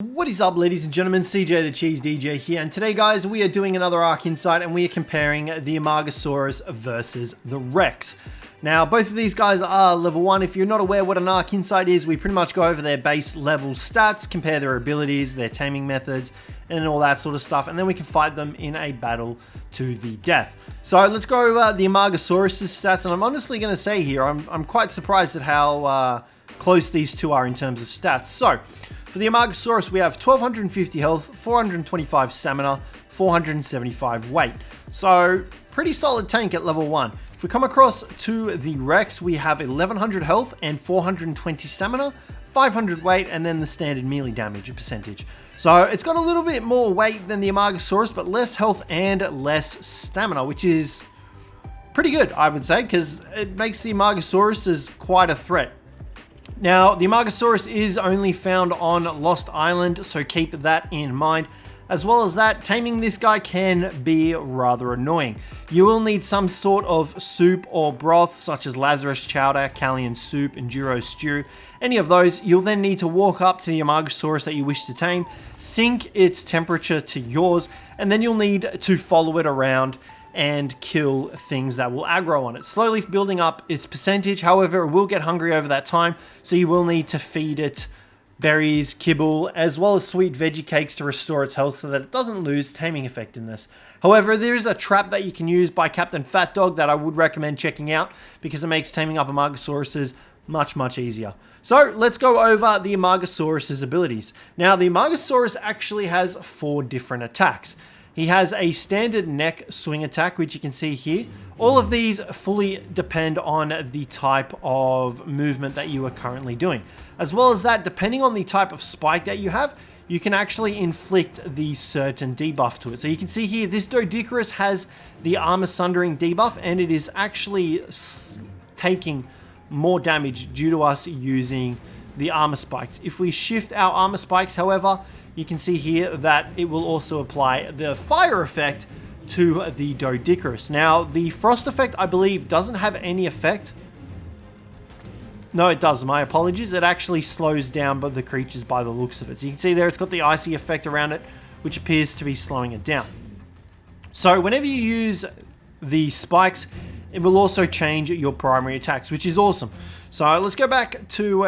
What is up, ladies and gentlemen? Cjthecheesedj here, and today, guys, we are doing another Ark Insight, and we are comparing the AMARGASAURUS versus the Rex. Now, both of these guys are level 1. If you're not aware what an Ark Insight is, we pretty much go over their base level stats, compare their abilities, their taming methods, and all that sort of stuff, and then we can fight them in a battle to the death. So let's go over the AMARGASAURUS' stats, and I'm honestly going to say here, I'm quite surprised at how close these two are in terms of stats. So, for the AMARGASAURUS, we have 1250 health, 425 stamina, 475 weight. So, pretty solid tank at level 1. If we come across to the Rex, we have 1100 health and 420 stamina, 500 weight, and then the standard melee damage percentage. So, it's got a little bit more weight than the AMARGASAURUS, but less health and less stamina, which is pretty good, I would say, because it makes the AMARGASAURUS as quite a threat. Now, the AMARGASAURUS is only found on Lost Island, so keep that in mind. As well as that, taming this guy can be rather annoying. You will need some sort of soup or broth, such as Lazarus chowder, Callian soup, Enduro stew. Any of those, you'll then need to walk up to the AMARGASAURUS that you wish to tame, sync its temperature to yours, and then you'll need to follow it around and kill things that will aggro on it, slowly building up its percentage. However, it will get hungry over that time, so you will need to feed it berries, kibble, as well as sweet veggie cakes to restore its health so that it doesn't lose taming effectiveness. However, there is a trap that you can use by Captain Fat Dog that I would recommend checking out because it makes taming up AMARGASAURUS much easier. So let's go over the AMARGASAURUS abilities. Now, the AMARGASAURUS actually has 4 different attacks. He has a standard neck swing attack, which you can see here. All of these fully depend on the type of movement that you are currently doing. As well as that, depending on the type of spike that you have, you can actually inflict the certain debuff to it. So you can see here, this Doedicurus has the armor sundering debuff, and it is actually taking more damage due to us using the armor spikes. If we shift our armor spikes, however, you can see here that it will also apply the fire effect to the Doedicurus. Now, the frost effect, I believe, doesn't have any effect. No, it does. My apologies. It actually slows down the creatures by the looks of it. So you can see there it's got the icy effect around it, which appears to be slowing it down. So whenever you use the spikes, it will also change your primary attacks, which is awesome. So let's go back to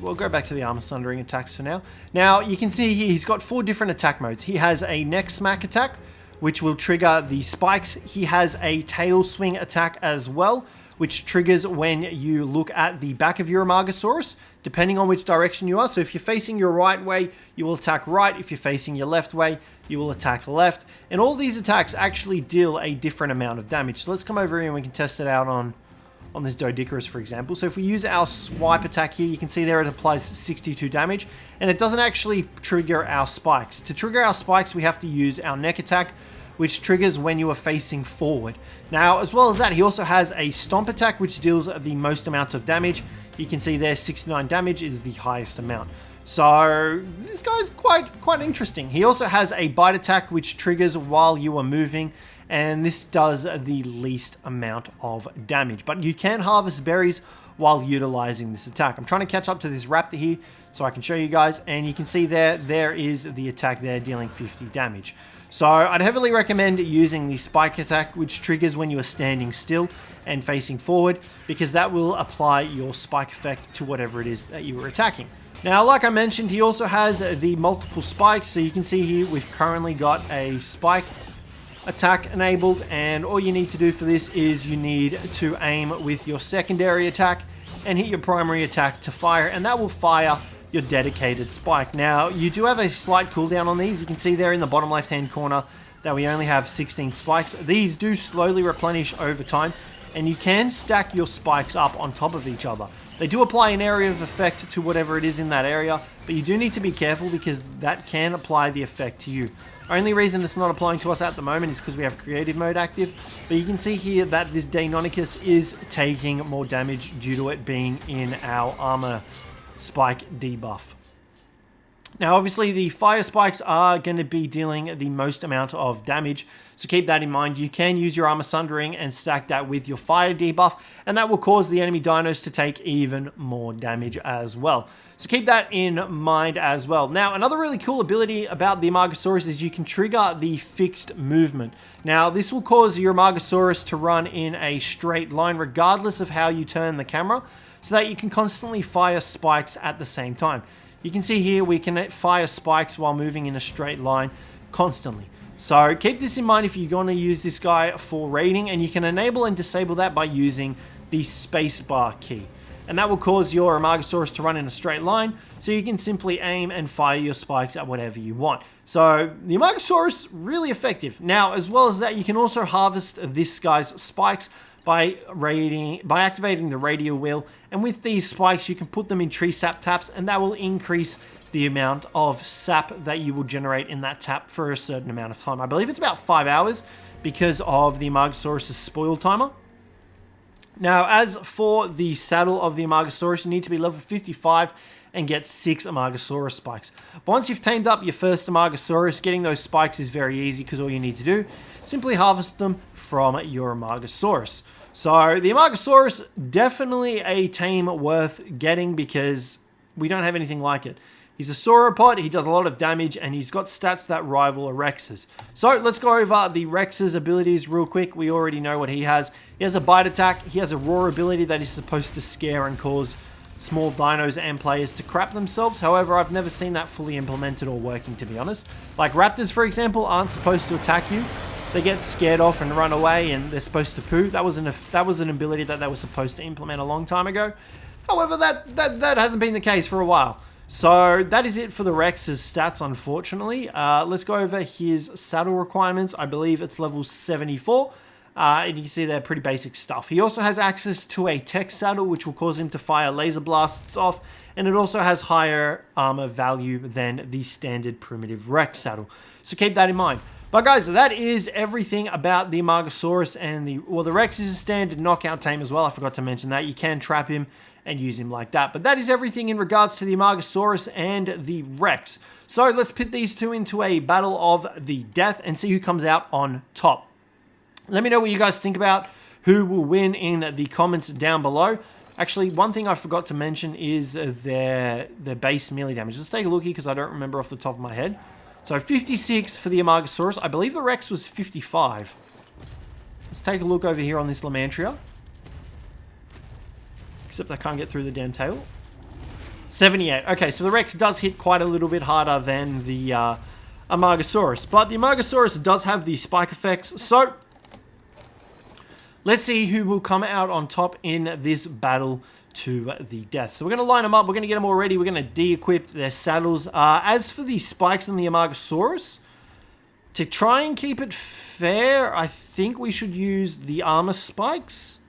we'll go back to the armor sundering attacks for now. Now you can see here he's got 4 different attack modes. He has a neck smack attack, which will trigger the spikes. He has a tail swing attack as well, which triggers when you look at the back of your AMARGASAURUS, depending on which direction you are. So if you're facing your right way, you will attack right. If you're facing your left way, you will attack left. And all these attacks actually deal a different amount of damage. So let's come over here and we can test it out on this Doedicurus, for example. So if we use our swipe attack here, you can see there it applies 62 damage, and it doesn't actually trigger our spikes. To trigger our spikes, we have to use our neck attack, which triggers when you are facing forward. Now, as well as that, he also has a stomp attack, which deals the most amount of damage. You can see there 69 damage is the highest amount. So this guy's quite interesting. He also has a bite attack, which triggers while you are moving, and this does the least amount of damage. But you can harvest berries while utilizing this attack. I'm trying to catch up to this raptor here so I can show you guys, and you can see there is the attack there dealing 50 damage. So I'd heavily recommend using the spike attack, which triggers when you are standing still and facing forward, because that will apply your spike effect to whatever it is that you are attacking. Now, like I mentioned, he also has the multiple spikes. So you can see here we've currently got a spike attack enabled, and all you need to do for this is you need to aim with your secondary attack and hit your primary attack to fire, and that will fire your dedicated spike. Now, you do have a slight cooldown on these. You can see there in the bottom left hand corner that we only have 16 spikes. These do slowly replenish over time, and you can stack your spikes up on top of each other. They do apply an area of effect to whatever it is in that area, but you do need to be careful because that can apply the effect to you. Only reason it's not applying to us at the moment is because we have creative mode active, but you can see here that this Deinonychus is taking more damage due to it being in our armor spike debuff. Now, obviously, the fire spikes are going to be dealing the most amount of damage, so keep that in mind. You can use your armor sundering and stack that with your fire debuff, and that will cause the enemy dinos to take even more damage as well. So keep that in mind as well. Now, another really cool ability about the AMARGASAURUS is you can trigger the fixed movement. Now, this will cause your AMARGASAURUS to run in a straight line regardless of how you turn the camera, so that you can constantly fire spikes at the same time. You can see here we can fire spikes while moving in a straight line constantly. So keep this in mind if you're going to use this guy for raiding, and you can enable and disable that by using the spacebar key. And that will cause your AMARGASAURUS to run in a straight line, so you can simply aim and fire your spikes at whatever you want. So the AMARGASAURUS, really effective. Now, as well as that, you can also harvest this guy's spikes by activating the radio wheel, and with these spikes you can put them in tree sap taps, and that will increase the amount of sap that you will generate in that tap for a certain amount of time. I believe it's about 5 hours because of the AMARGASAURUS' spoil timer. Now, as for the saddle of the AMARGASAURUS, you need to be level 55 and get 6 AMARGASAURUS spikes. But once you've tamed up your first AMARGASAURUS, getting those spikes is very easy, because all you need to do, simply harvest them from your AMARGASAURUS. So the AMARGASAURUS, definitely a tame worth getting, because we don't have anything like it. He's a sauropod, he does a lot of damage, and he's got stats that rival a Rex's. So let's go over the Rex's abilities real quick. We already know what he has. He has a bite attack, he has a roar ability that is supposed to scare and cause small dinos and players to crap themselves. However, I've never seen that fully implemented or working, to be honest. Like raptors, for example, aren't supposed to attack you. They get scared off and run away, and they're supposed to poo. That was an ability that they were supposed to implement a long time ago. However, that hasn't been the case for a while. So that is it for the Rex's stats, unfortunately. Let's go over his saddle requirements. I believe it's level 74. And you can see they're pretty basic stuff. He also has access to a tech saddle, which will cause him to fire laser blasts off. And it also has higher armor value than the standard primitive Rex saddle. So keep that in mind. But guys, that is everything about the AMARGASAURUS, and the Rex is a standard knockout tame as well. I forgot to mention that. You can trap him and use him like that. But that is everything in regards to the AMARGASAURUS and the Rex. So let's pit these two into a battle of the death and see who comes out on top. Let me know what you guys think about who will win in the comments down below. Actually, one thing I forgot to mention is their base melee damage. Let's take a look here, because I don't remember off the top of my head. So 56 for the AMARGASAURUS. I believe the Rex was 55. Let's take a look over here on this Lamantria. Except I can't get through the damn tail. 78. Okay, so the Rex does hit quite a little bit harder than the AMARGASAURUS. But the AMARGASAURUS does have the spike effects. So let's see who will come out on top in this battle to the death. So we're going to line them up. We're going to get them all ready. We're going to de-equip their saddles. As for the spikes on the AMARGASAURUS, to try and keep it fair, I think we should use the armor spikes.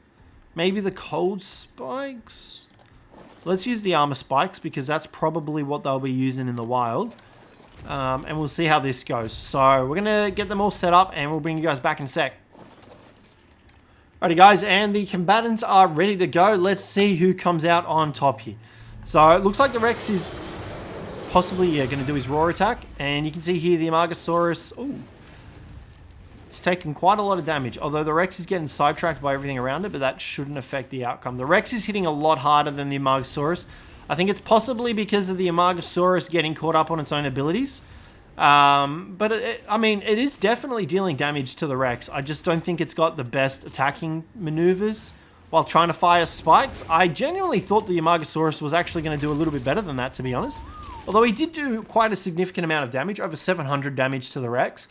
Maybe the cold spikes. Let's use the armor spikes, because that's probably what they'll be using in the wild. And we'll see how this goes. So we're going to get them all set up, and we'll bring you guys back in a sec. Alrighty guys, and the combatants are ready to go. Let's see who comes out on top here. So it looks like the Rex is possibly going to do his roar attack. And you can see here the AMARGASAURUS. Ooh, it's taken quite a lot of damage. Although the Rex is getting sidetracked by everything around it, but that shouldn't affect the outcome. The Rex is hitting a lot harder than the AMARGASAURUS. I think it's possibly because of the AMARGASAURUS getting caught up on its own abilities. But I mean, it is definitely dealing damage to the Rex. I just don't think it's got the best attacking maneuvers while trying to fire spikes. I genuinely thought the AMARGASAURUS was actually going to do a little bit better than that, to be honest. Although he did do quite a significant amount of damage, over 700 damage to the Rex.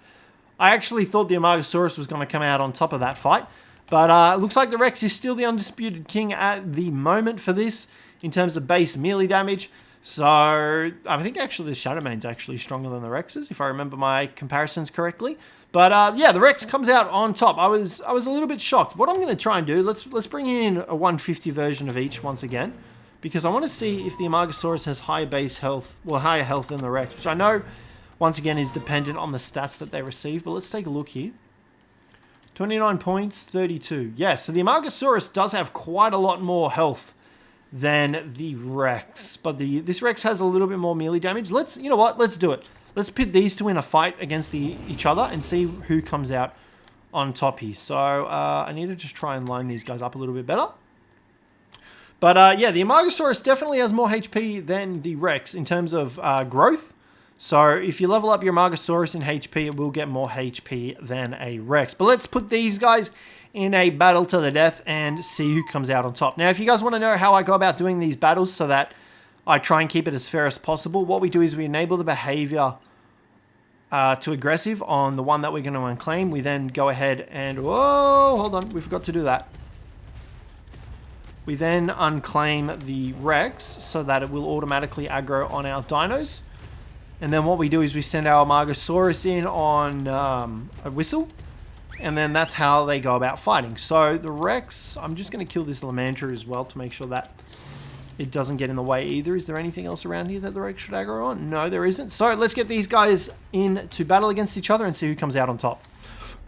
I actually thought the AMARGASAURUS was going to come out on top of that fight. But it looks like the Rex is still the undisputed king at the moment for this, in terms of base melee damage. So, I think actually the Shadowmane's actually stronger than the Rex's, if I remember my comparisons correctly. But yeah, the Rex comes out on top. I was a little bit shocked. What I'm going to try and do, let's bring in a 150 version of each once again, because I want to see if the AMARGASAURUS has higher base health, well, higher health than the Rex, which I know, once again, is dependent on the stats that they receive. But let's take a look here. 29 points, 32. Yeah, so the AMARGASAURUS does have quite a lot more health than the Rex. But this Rex has a little bit more melee damage. You know what? Let's do it. Let's pit these two in a fight against each other and see who comes out on top here. So I need to just try and line these guys up a little bit better. But yeah, the AMARGASAURUS definitely has more HP than the Rex in terms of growth. So if you level up your AMARGASAURUS in HP, it will get more HP than a Rex. But let's put these guys in a battle to the death and see who comes out on top. Now, if you guys want to know how I go about doing these battles so that I try and keep it as fair as possible, what we do is we enable the behavior to aggressive on the one that we're going to unclaim. We then go ahead and... Whoa, hold on. We forgot to do that. We then unclaim the Rex so that it will automatically aggro on our dinos. And then what we do is we send our AMARGASAURUS in on a whistle. And then that's how they go about fighting. So the Rex, I'm just going to kill this Lamandra as well to make sure that it doesn't get in the way either. Is there anything else around here that the Rex should aggro on? No, there isn't. So let's get these guys in to battle against each other and see who comes out on top.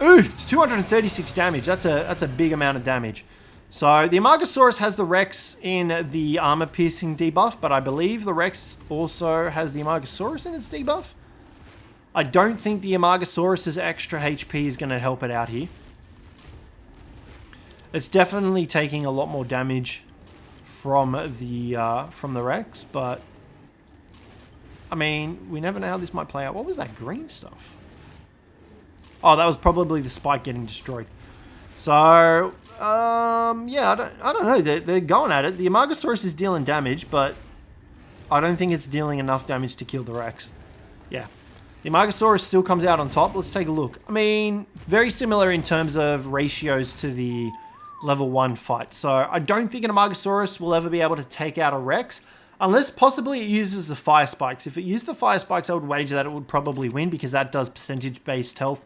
Oof, 236 damage. That's a big amount of damage. So the AMARGASAURUS has the Rex in the armor piercing debuff, but I believe the Rex also has the AMARGASAURUS in its debuff. I don't think the AMARGASAURUS's extra HP is going to help it out here. It's definitely taking a lot more damage from the Rex, but I mean, we never know how this might play out. What was that green stuff? Oh, that was probably the spike getting destroyed. So yeah, I don't know. They're going at it. The AMARGASAURUS is dealing damage, but I don't think it's dealing enough damage to kill the Rex. Yeah. The AMARGASAURUS still comes out on top. Let's take a look. I mean, very similar in terms of ratios to the level 1 fight. So I don't think an AMARGASAURUS will ever be able to take out a Rex, unless possibly it uses the fire spikes. If it used the fire spikes, I would wager that it would probably win because that does percentage-based health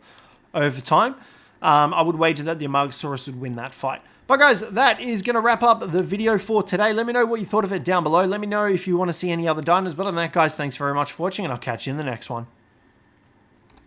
over time. I would wager that the AMARGASAURUS would win that fight. But guys, that is going to wrap up the video for today. Let me know what you thought of it down below. Let me know if you want to see any other dinos. But other than that, guys, thanks very much for watching, and I'll catch you in the next one.